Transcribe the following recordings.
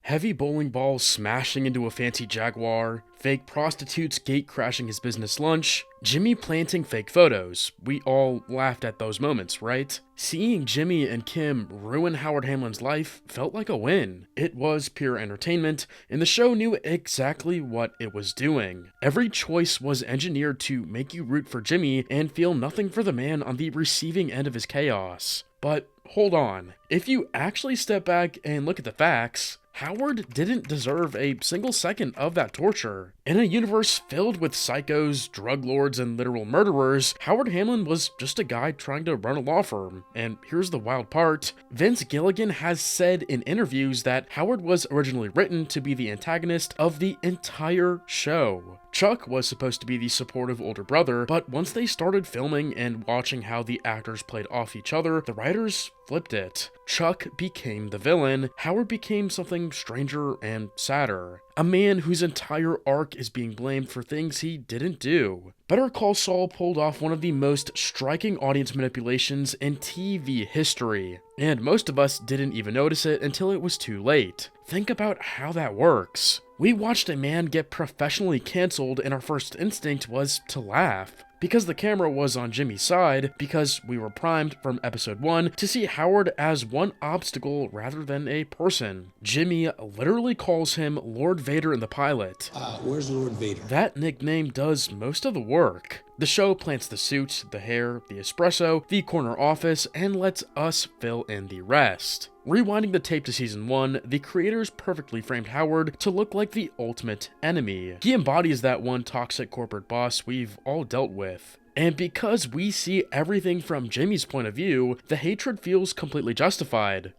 Heavy bowling balls smashing into a fancy Jaguar, fake prostitutes gate crashing his business lunch, Jimmy planting fake photos. We all laughed at those moments, right? Seeing Jimmy and Kim ruin Howard Hamlin's life felt like a win. It was pure entertainment, and the show knew exactly what it was doing. Every choice was engineered to make you root for Jimmy and feel nothing for the man on the receiving end of his chaos. But hold on, if you actually step back and look at the facts, Howard didn't deserve a single second of that torture. In a universe filled with psychos, drug lords, and literal murderers, Howard Hamlin was just a guy trying to run a law firm. And here's the wild part. Vince Gilligan has said in interviews that Howard was originally written to be the antagonist of the entire show. Chuck was supposed to be the supportive older brother, but once they started filming and watching how the actors played off each other, the writers flipped it. Chuck became the villain, Howard became something stranger and sadder. A man whose entire arc is being blamed for things he didn't do. Better Call Saul pulled off one of the most striking audience manipulations in TV history, and most of us didn't even notice it until it was too late. Think about how that works. We watched a man get professionally canceled and our first instinct was to laugh. Because the camera was on Jimmy's side, because we were primed from episode 1 to see Howard as one obstacle rather than a person. Jimmy literally calls him Lord Vader in the pilot. Where's Lord Vader? That nickname does most of the work. The show plants the suit, the hair, the espresso, the corner office, and lets us fill in the rest. Rewinding the tape to season 1, the creators perfectly framed Howard to look like the ultimate enemy. He embodies that one toxic corporate boss we've all dealt with. And because we see everything from Jimmy's point of view, the hatred feels completely justified.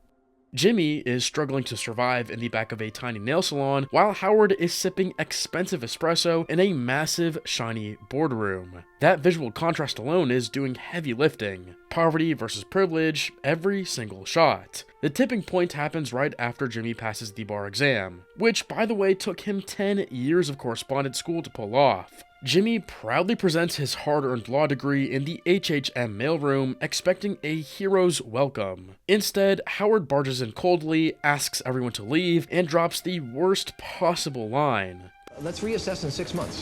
Jimmy is struggling to survive in the back of a tiny nail salon, while Howard is sipping expensive espresso in a massive, shiny boardroom. That visual contrast alone is doing heavy lifting. Poverty versus privilege, every single shot. The tipping point happens right after Jimmy passes the bar exam, which, by the way, took him 10 years of correspondence school to pull off. Jimmy proudly presents his hard-earned law degree in the HHM mailroom, expecting a hero's welcome. Instead, Howard barges in coldly, asks everyone to leave, and drops the worst possible line. Let's reassess in 6 months.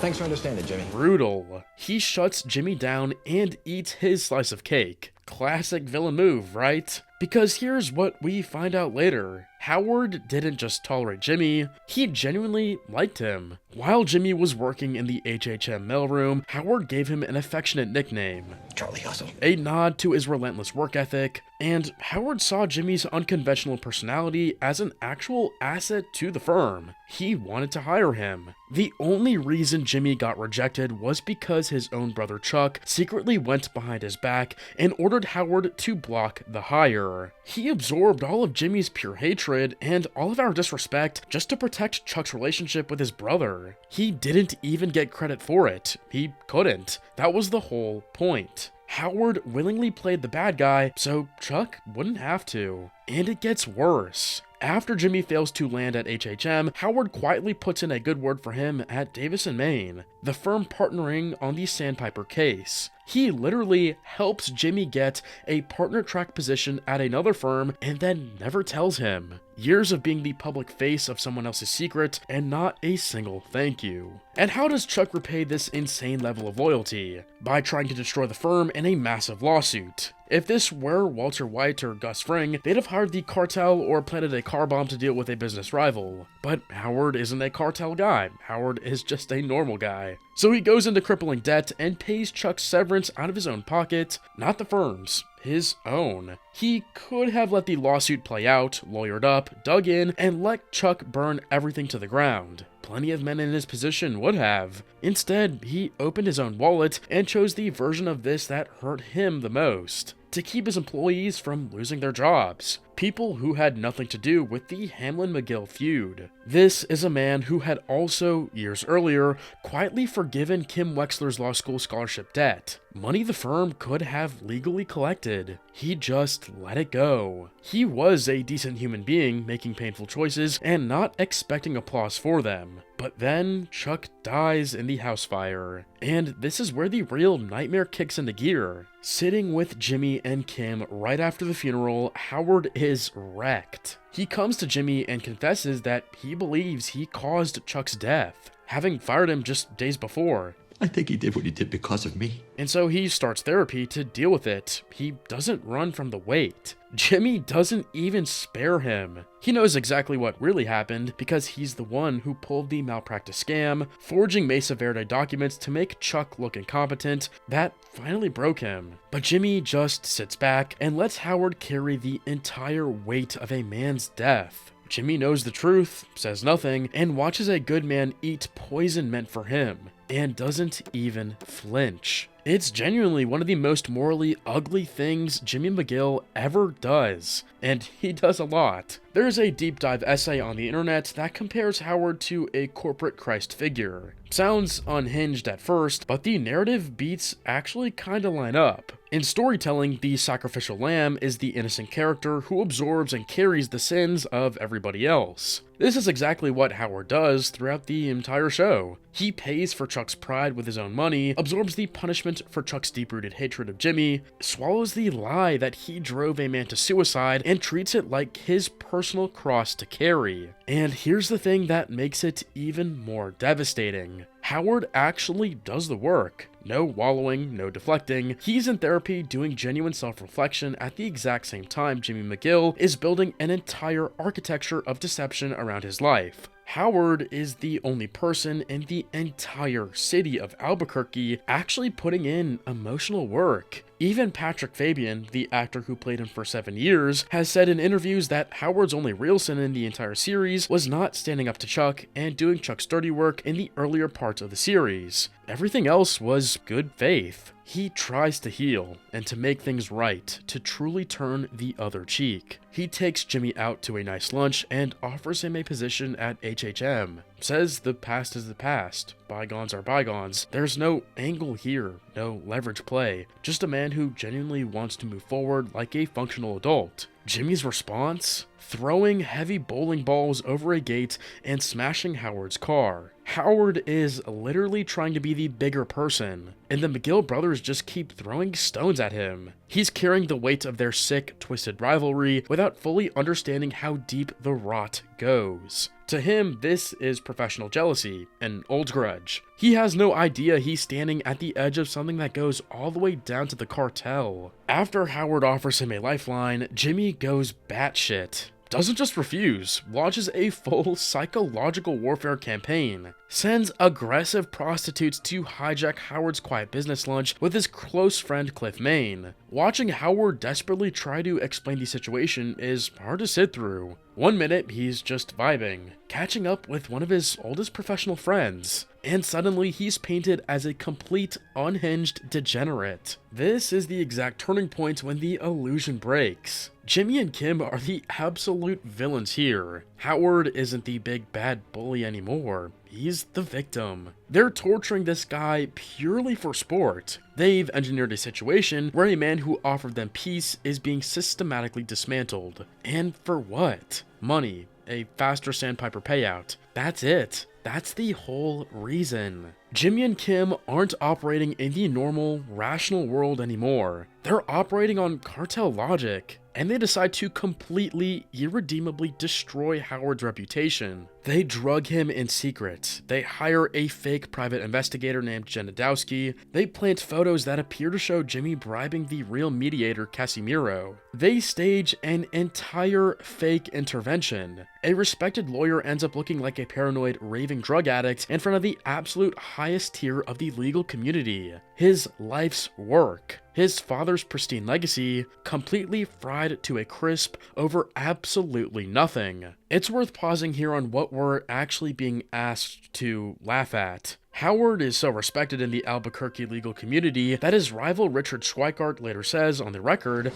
Thanks for understanding, Jimmy. Brutal. He shuts Jimmy down and eats his slice of cake. Classic villain move, right? Because here's what we find out later. Howard didn't just tolerate Jimmy, he genuinely liked him. While Jimmy was working in the HHM mailroom, Howard gave him an affectionate nickname, Charlie Hustle. a nod to his relentless work ethic, and Howard saw Jimmy's unconventional personality as an actual asset to the firm. He wanted to hire him. The only reason Jimmy got rejected was because his own brother Chuck secretly went behind his back and ordered Howard to block the hire. He absorbed all of Jimmy's pure hatred and all of our disrespect just to protect Chuck's relationship with his brother. He didn't even get credit for it. He couldn't. That was the whole point. Howard willingly played the bad guy, so Chuck wouldn't have to. And it gets worse. After Jimmy fails to land at HHM, Howard quietly puts in a good word for him at Davis and Maine, the firm partnering on the Sandpiper case. He literally helps Jimmy get a partner track position at another firm and then never tells him. Years of being the public face of someone else's secret and not a single thank you. And how does Chuck repay this insane level of loyalty? By trying to destroy the firm in a massive lawsuit. If this were Walter White or Gus Fring, they'd have hired the cartel or planted a car bomb to deal with a business rival. But Howard isn't a cartel guy. Howard is just a normal guy. So he goes into crippling debt and pays Chuck's severance out of his own pocket, not the firm's, his own. He could have let the lawsuit play out, lawyered up, dug in, and let Chuck burn everything to the ground. Plenty of men in his position would have. Instead, he opened his own wallet and chose the version of this that hurt him the most, to keep his employees from losing their jobs. People who had nothing to do with the Hamlin-McGill feud. This is a man who had also, years earlier, quietly forgiven Kim Wexler's law school scholarship debt. Money the firm could have legally collected. He just let it go. He was a decent human being making painful choices and not expecting applause for them. But then Chuck dies in the house fire, and this is where the real nightmare kicks into gear. Sitting with Jimmy and Kim right after the funeral, Howard is wrecked. He comes to Jimmy and confesses that he believes he caused Chuck's death, having fired him just days before. I think he did what he did because of me. And so he starts therapy to deal with it. He doesn't run from the weight. Jimmy doesn't even spare him. He knows exactly what really happened because he's the one who pulled the malpractice scam, forging Mesa Verde documents to make Chuck look incompetent. That finally broke him. But Jimmy just sits back and lets Howard carry the entire weight of a man's death. Jimmy knows the truth, says nothing, and watches a good man eat poison meant for him, and doesn't even flinch. It's genuinely one of the most morally ugly things Jimmy McGill ever does, and he does a lot. There's a deep dive essay on the internet that compares Howard to a corporate Christ figure. Sounds unhinged at first, but the narrative beats actually kinda line up. In storytelling, the sacrificial lamb is the innocent character who absorbs and carries the sins of everybody else. This is exactly what Howard does throughout the entire show. He pays for Chuck's pride with his own money, absorbs the punishment for Chuck's deep-rooted hatred of Jimmy, swallows the lie that he drove a man to suicide, and treats it like his personal cross to carry. And here's the thing that makes it even more devastating. Howard actually does the work. No wallowing, no deflecting. He's in therapy doing genuine self-reflection at the exact same time Jimmy McGill is building an entire architecture of deception around his life. Howard is the only person in the entire city of Albuquerque actually putting in emotional work. Even Patrick Fabian, the actor who played him for 7 years, has said in interviews that Howard's only real sin in the entire series was not standing up to Chuck and doing Chuck's dirty work in the earlier parts of the series. Everything else was good faith. He tries to heal and to make things right, to truly turn the other cheek. He takes Jimmy out to a nice lunch and offers him a position at HHM. Says the past is the past, bygones are bygones. There's no angle here, no leverage play, just a man who genuinely wants to move forward like a functional adult. Jimmy's response? Throwing heavy bowling balls over a gate and smashing Howard's car. Howard is literally trying to be the bigger person, and the McGill brothers just keep throwing stones at him. He's carrying the weight of their sick, twisted rivalry without fully understanding how deep the rot goes. To him, this is professional jealousy, an old grudge. He has no idea he's standing at the edge of something that goes all the way down to the cartel. After Howard offers him a lifeline, Jimmy goes batshit. Doesn't just refuse, launches a full psychological warfare campaign, sends aggressive prostitutes to hijack Howard's quiet business lunch with his close friend Cliff Main. Watching Howard desperately try to explain the situation is hard to sit through. 1 minute, he's just vibing, catching up with one of his oldest professional friends, and suddenly he's painted as a complete, unhinged degenerate. This is the exact turning point when the illusion breaks. Jimmy and Kim are the absolute villains here. Howard isn't the big bad bully anymore. He's the victim. They're torturing this guy purely for sport. They've engineered a situation where a man who offered them peace is being systematically dismantled. And for what? Money. A faster Sandpiper payout. That's it. That's the whole reason. Jimmy and Kim aren't operating in the normal, rational world anymore. They're operating on cartel logic, and they decide to completely, irredeemably destroy Howard's reputation. They drug him in secret. They hire a fake private investigator named Janadowski. They plant photos that appear to show Jimmy bribing the real mediator, Casimiro. They stage an entire fake intervention. A respected lawyer ends up looking like a paranoid, raving drug addict in front of the absolute highest tier of the legal community. His life's work, his father's pristine legacy, completely fried to a crisp over absolutely nothing. It's worth pausing here on what we're actually being asked to laugh at. Howard is so respected in the Albuquerque legal community that his rival Richard Schweikart later says on the record,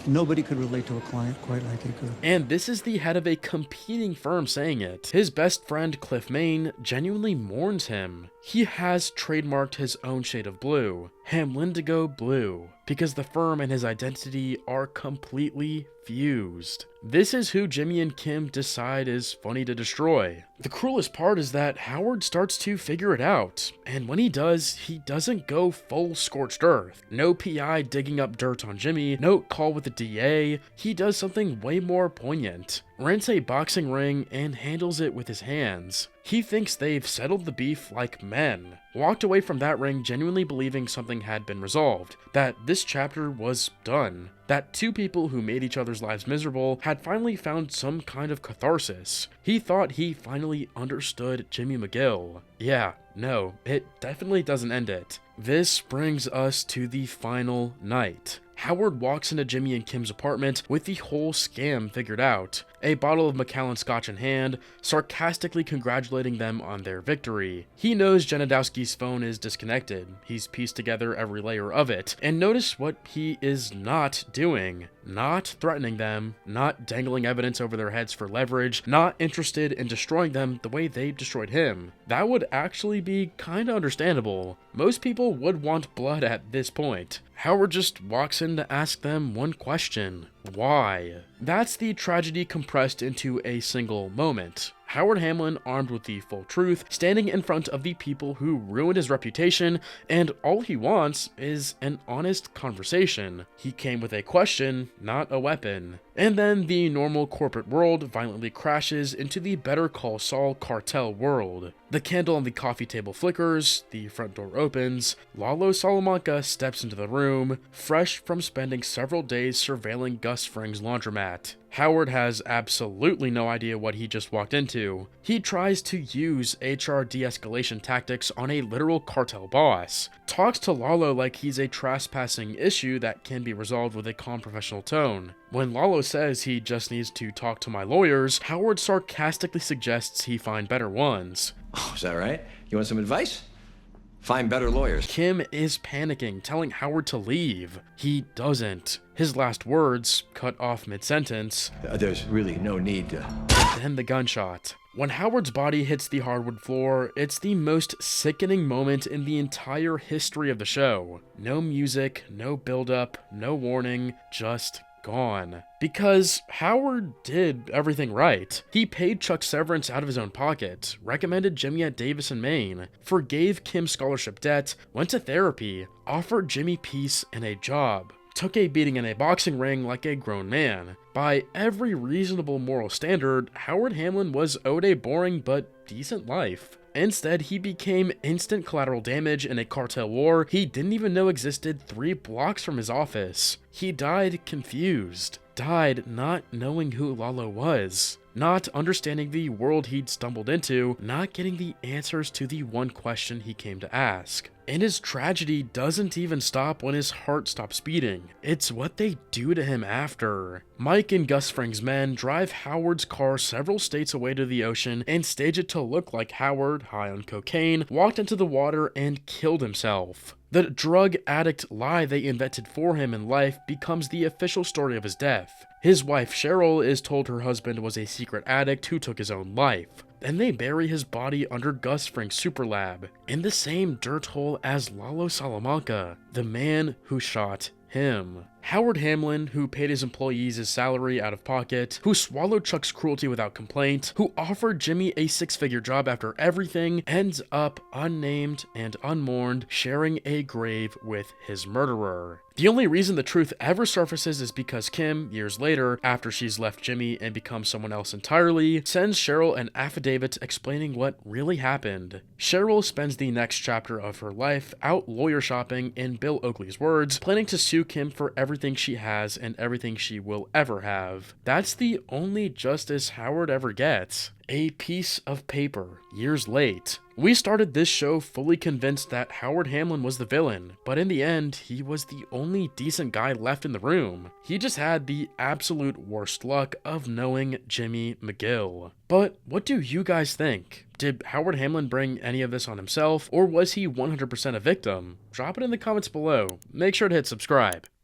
nobody could relate to a client quite like he could. And this is the head of a competing firm saying it. His best friend Cliff Main genuinely mourns him. He has trademarked his own shade of blue, Hamlindigo Blue, because the firm and his identity are completely fused. This is who Jimmy and Kim decide is funny to destroy. The cruelest part is that Howard starts to figure it out, and when he does, he doesn't go full scorched earth. No PI digging up dirt on Jimmy, no call with the DA, he does something way more poignant. Rents a boxing ring and handles it with his hands. He thinks they've settled the beef like men. Walked away from that ring genuinely believing something had been resolved, that this chapter was done, that two people who made each other's lives miserable had finally found some kind of catharsis. He thought he finally understood Jimmy McGill. Yeah, no, it definitely doesn't end it. This brings us to the final night. Howard walks into Jimmy and Kim's apartment with the whole scam figured out, a bottle of Macallan Scotch in hand, sarcastically congratulating them on their victory. He knows Janadowski's phone is disconnected. He's pieced together every layer of it, and notice what he is not doing. Not threatening them, not dangling evidence over their heads for leverage, not interested in destroying them the way they destroyed him. That would actually be kinda understandable. Most people would want blood at this point. Howard just walks in to ask them one question. Why? That's the tragedy compressed into a single moment. Howard Hamlin, armed with the full truth, standing in front of the people who ruined his reputation, and all he wants is an honest conversation. He came with a question, not a weapon. And then the normal corporate world violently crashes into the Better Call Saul cartel world. The candle on the coffee table flickers, the front door opens, Lalo Salamanca steps into the room, fresh from spending several days surveilling Gus Fring's laundromat. Howard has absolutely no idea what he just walked into. He tries to use HR de-escalation tactics on a literal cartel boss. Talks to Lalo like he's a trespassing issue that can be resolved with a calm professional tone. When Lalo says he just needs to talk to my lawyers, Howard sarcastically suggests he find better ones. Oh, is that right? You want some advice? Find better lawyers. Kim is panicking, telling Howard to leave. He doesn't. His last words, cut off mid-sentence, There's really no need to... then the gunshot. When Howard's body hits the hardwood floor, it's the most sickening moment in the entire history of the show. No music, no build-up, no warning, just gone. Because Howard did everything right. He paid Chuck severance out of his own pocket, recommended Jimmy at Davis in Maine, forgave Kim's scholarship debt, went to therapy, offered Jimmy peace and a job, took a beating in a boxing ring like a grown man. By every reasonable moral standard, Howard Hamlin was owed a boring but decent life. Instead, he became instant collateral damage in a cartel war he didn't even know existed 3 blocks from his office. He died confused. Died not knowing who Lalo was. Not understanding the world he'd stumbled into, not getting the answers to the one question he came to ask. And his tragedy doesn't even stop when his heart stops beating. It's what they do to him after. Mike and Gus Fring's men drive Howard's car several states away to the ocean and stage it to look like Howard, high on cocaine, walked into the water and killed himself. The drug addict lie they invented for him in life becomes the official story of his death. His wife Cheryl is told her husband was a secret addict who took his own life. Then they bury his body under Gus Fring's super lab, in the same dirt hole as Lalo Salamanca, the man who shot him. Howard Hamlin, who paid his employees his salary out of pocket, who swallowed Chuck's cruelty without complaint, who offered Jimmy a 6-figure job after everything, ends up unnamed and unmourned, sharing a grave with his murderer. The only reason the truth ever surfaces is because Kim, years later, after she's left Jimmy and become someone else entirely, sends Cheryl an affidavit explaining what really happened. Cheryl spends the next chapter of her life out lawyer shopping, in Bill Oakley's words, planning to sue Kim for everything she has and everything she will ever have. That's the only justice Howard ever gets. A piece of paper, years late. We started this show fully convinced that Howard Hamlin was the villain, but in the end, he was the only decent guy left in the room. He just had the absolute worst luck of knowing Jimmy McGill. But what do you guys think? Did Howard Hamlin bring any of this on himself, or was he 100% a victim? Drop it in the comments below. Make sure to hit subscribe.